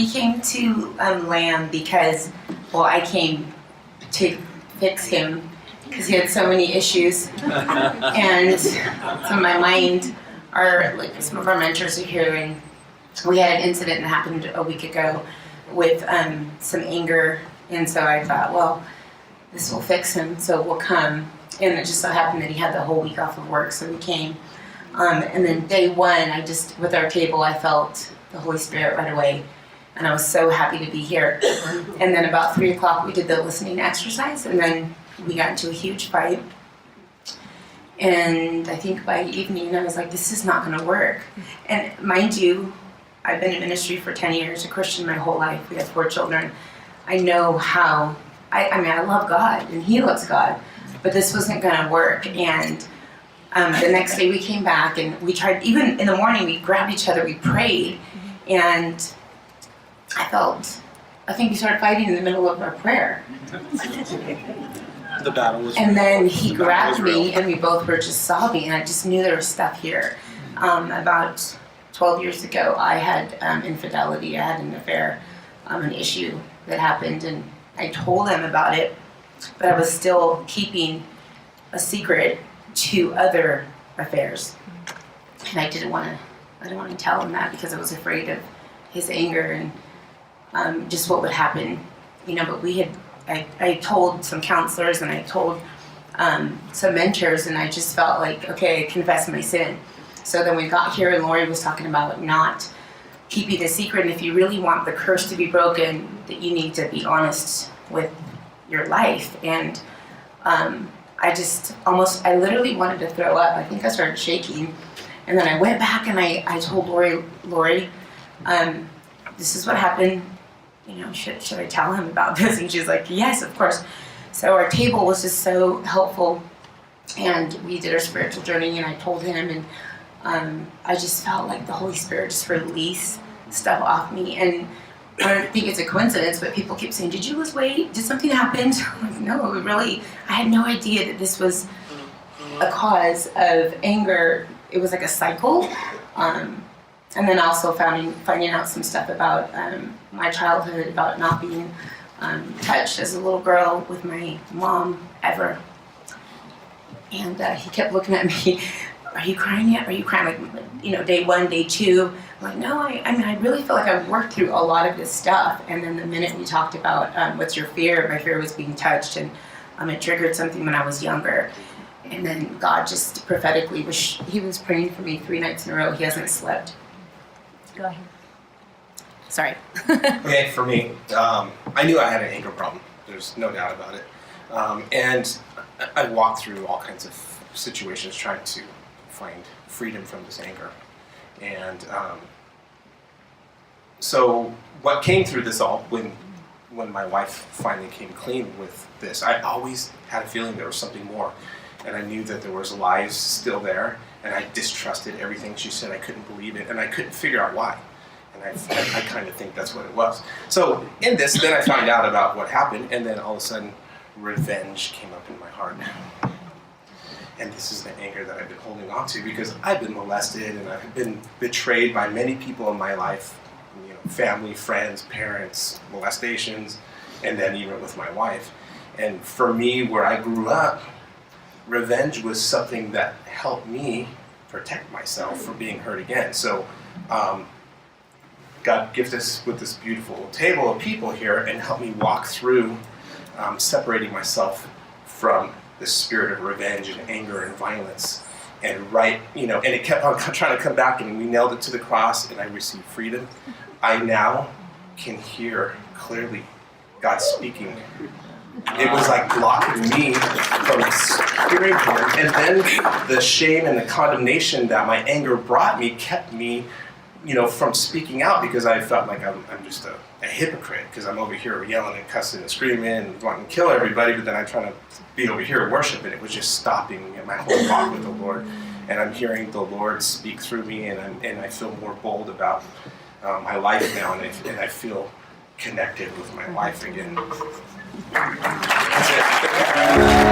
we came to Lamb because, well, I came to fix him because he had so many issues. And so my mind, some of our mentors are here, and we had an incident that happened a week ago with some anger. And so I thought, well, this will fix him, so we'll come. And it just so happened that he had the whole week off of work, so we came. And then day one, with our table, I felt the Holy Spirit right away. And I was so happy to be here. And then about 3 o'clock, we did the listening exercise, and then we got into a huge fight. And I think by evening, I was like, this is not going to work. And mind you, I've been in ministry for 10 years, a Christian my whole life. We have 4 children. I know how, I love God, and he loves God, but this wasn't going to work. And the next day we came back, and we tried, even in the morning, we grabbed each other, we prayed, and I think we started fighting in the middle of our prayer. The battle was And then he grabbed me, and we both were just sobbing, and I just knew there was stuff here. About 12 years ago, I had infidelity. I had an affair, an issue that happened, and I told him about it, but I was still keeping a secret to other affairs. And I didn't want to tell him that because I was afraid of his anger and just what would happen, but I told some counselors, and I told some mentors, and I just felt like, okay, I confess my sin. So then we got here, and Lori was talking about not keeping a secret, and if you really want the curse to be broken, that you need to be honest with your life. And I literally wanted to throw up. I think I started shaking, and then I went back and I told Lori, this is what happened. Should I tell him about this? And she's like, yes, of course. So our table was just so helpful, and we did our spiritual journey, and I told him, and I just felt like the Holy Spirit just released stuff off me. And I don't think it's a coincidence, but people keep saying, did you lose weight? Did something happen? I'm like, no, I had no idea that this was a cause of anger. It was like a cycle. And then also finding out some stuff about my childhood, about not being touched as a little girl with my mom ever. And he kept looking at me, are you crying yet? Are you crying? Like, day 1, day 2. I'm like, no, I really feel like I've worked through a lot of this stuff. And then the minute we talked about what's your fear, my fear was being touched, and it triggered something when I was younger. And then God just prophetically, he was praying for me 3 nights in a row. He hasn't slept. Go ahead. Sorry. Okay, for me, I knew I had an anger problem. There's no doubt about it. And I walked through all kinds of situations trying to find freedom from this anger. And so what came through this all, when my wife finally came clean with this, I always had a feeling there was something more. And I knew that there was lies still there, and I distrusted everything she said. I couldn't believe it, and I couldn't figure out why. And I kind of think that's what it was. So in this, then I found out about what happened, and then all of a sudden, revenge came up in my heart. And this is the anger that I've been holding on to, because I've been molested, and I've been betrayed by many people in my life, family, friends, parents, molestations, and then even with my wife. And for me, where I grew up, revenge was something that helped me protect myself from being hurt again. So God gifted us with this beautiful table of people here and helped me walk through separating myself from the spirit of revenge and anger and violence. And and it kept on trying to come back, and we nailed it to the cross, and I received freedom. I now can hear clearly God speaking. It was like blocking me from hearing him, and then the shame and the condemnation that my anger brought me kept me, from speaking out, because I felt like I'm just a hypocrite, because I'm over here yelling and cussing and screaming and wanting to kill everybody, but then I'm trying to be over here and worship, and it was just stopping my whole walk with the Lord. And I'm hearing the Lord speak through me, and I feel more bold about my life now, and I feel connected with my wife again. That's it.